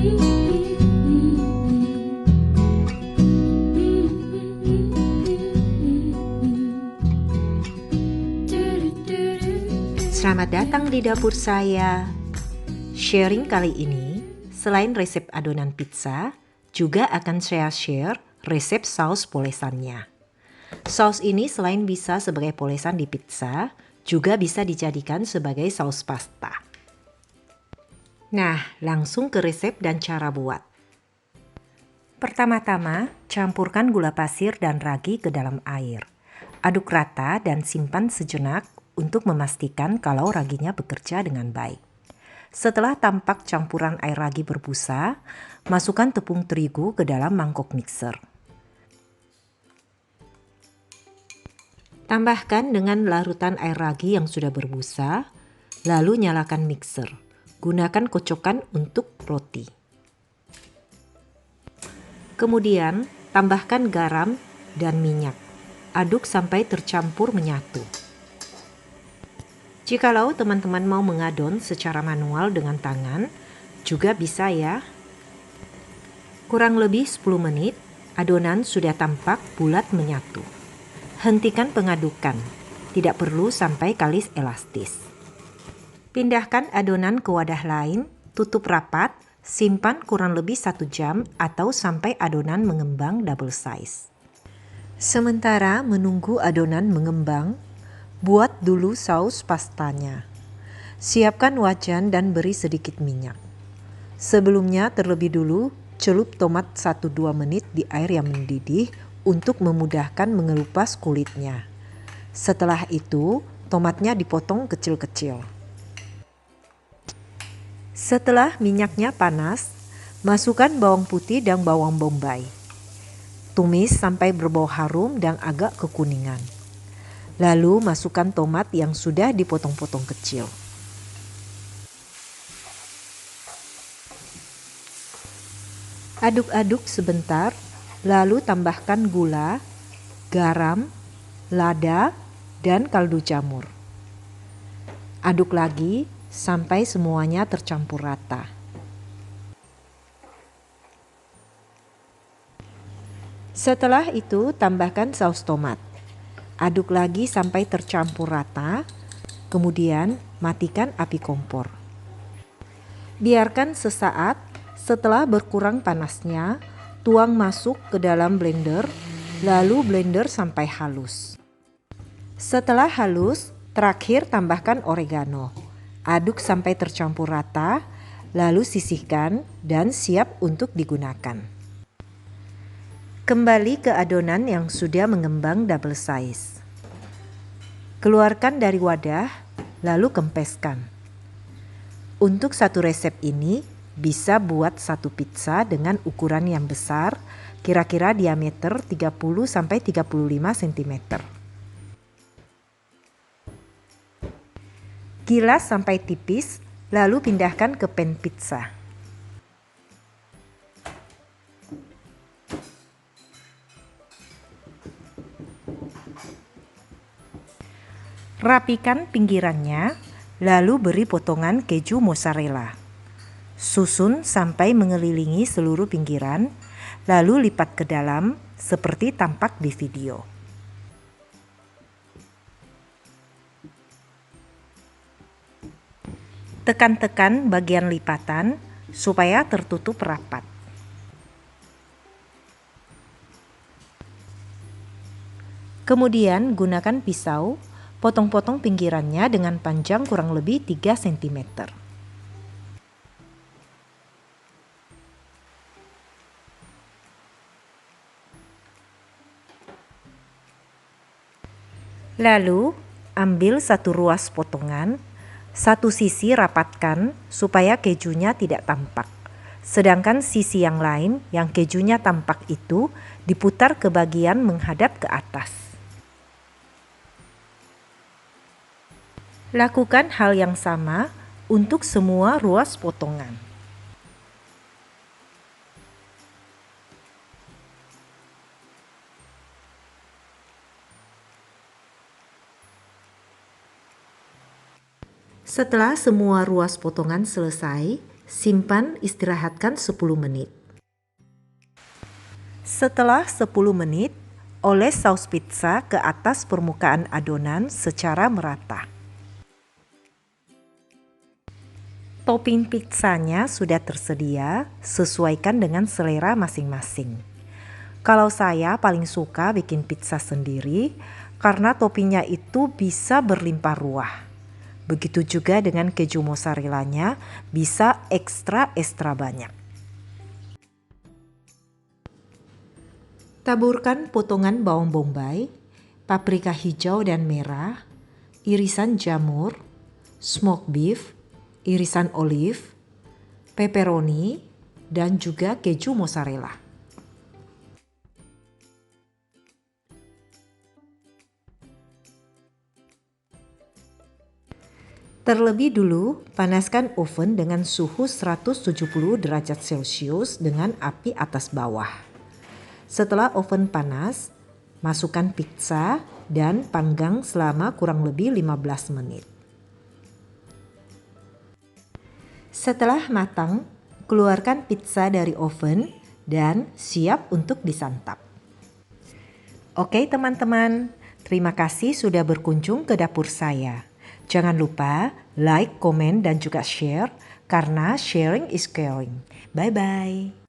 Selamat datang di dapur saya. Sharing kali ini, selain resep adonan pizza, juga akan saya share resep saus polesannya. Saus ini selain bisa sebagai polesan di pizza, juga bisa dijadikan sebagai saus pasta. Nah, langsung ke resep dan cara buat. Pertama-tama, campurkan gula pasir dan ragi ke dalam air. Aduk rata dan simpan sejenak untuk memastikan kalau raginya bekerja dengan baik. Setelah tampak campuran air ragi berbusa, masukkan tepung terigu ke dalam mangkok mixer. Tambahkan dengan larutan air ragi yang sudah berbusa, lalu nyalakan mixer. Gunakan kocokan untuk roti. Kemudian, tambahkan garam dan minyak. Aduk sampai tercampur menyatu. Jikalau teman-teman mau mengadon secara manual dengan tangan, juga bisa ya. Kurang lebih 10 menit, adonan sudah tampak bulat menyatu. Hentikan pengadukan, tidak perlu sampai kalis elastis. Pindahkan adonan ke wadah lain, tutup rapat, simpan kurang lebih 1 jam atau sampai adonan mengembang double size. Sementara menunggu adonan mengembang, buat dulu saus pastanya. Siapkan wajan dan beri sedikit minyak. Sebelumnya terlebih dulu celup tomat 1-2 menit di air yang mendidih untuk memudahkan mengelupas kulitnya. Setelah itu, tomatnya dipotong kecil-kecil. Setelah minyaknya panas, masukkan bawang putih dan bawang bombay. Tumis sampai berbau harum dan agak kekuningan. Lalu masukkan tomat yang sudah dipotong-potong kecil. Aduk-aduk sebentar, lalu tambahkan gula, garam, lada, dan kaldu jamur. Aduk lagi sampai semuanya tercampur rata. Setelah itu, tambahkan saus tomat. Aduk lagi sampai tercampur rata, kemudian matikan api kompor. Biarkan sesaat, setelah berkurang panasnya, tuang masuk ke dalam blender, lalu blender sampai halus. Setelah halus, terakhir tambahkan oregano. Aduk sampai tercampur rata, lalu sisihkan dan siap untuk digunakan. Kembali ke adonan yang sudah mengembang double size. Keluarkan dari wadah, lalu kempeskan. Untuk satu resep ini, bisa buat satu pizza dengan ukuran yang besar, kira-kira diameter 30-35 cm. Gilas sampai tipis, lalu pindahkan ke pan pizza. Rapikan pinggirannya, lalu beri potongan keju mozzarella. Susun sampai mengelilingi seluruh pinggiran, lalu lipat ke dalam seperti tampak di video. Tekan-tekan bagian lipatan supaya tertutup rapat. Kemudian gunakan pisau, potong-potong pinggirannya dengan panjang kurang lebih 3 cm. Lalu, ambil satu ruas potongan, satu sisi rapatkan supaya kejunya tidak tampak. Sedangkan sisi yang lain yang kejunya tampak itu diputar ke bagian menghadap ke atas. Lakukan hal yang sama untuk semua ruas potongan. Setelah semua ruas potongan selesai, Simpan, istirahatkan 10 menit. Setelah 10 menit, oles saus pizza ke atas permukaan adonan secara merata. Topping pizzanya sudah tersedia, sesuaikan dengan selera masing-masing. Kalau saya paling suka bikin pizza sendiri karena toppingnya itu bisa berlimpah ruah. Begitu juga dengan keju mozzarellanya, bisa ekstra banyak. Taburkan potongan bawang bombay, paprika hijau dan merah, irisan jamur, smoked beef, irisan olive, pepperoni, dan juga keju mozzarella. Terlebih dulu, panaskan oven dengan suhu 170 derajat Celcius dengan api atas bawah. Setelah oven panas, masukkan pizza dan panggang selama kurang lebih 15 menit. Setelah matang, keluarkan pizza dari oven dan siap untuk disantap. Oke teman-teman, terima kasih sudah berkunjung ke dapur saya. Jangan lupa like, komen, dan juga share karena sharing is caring. Bye-bye.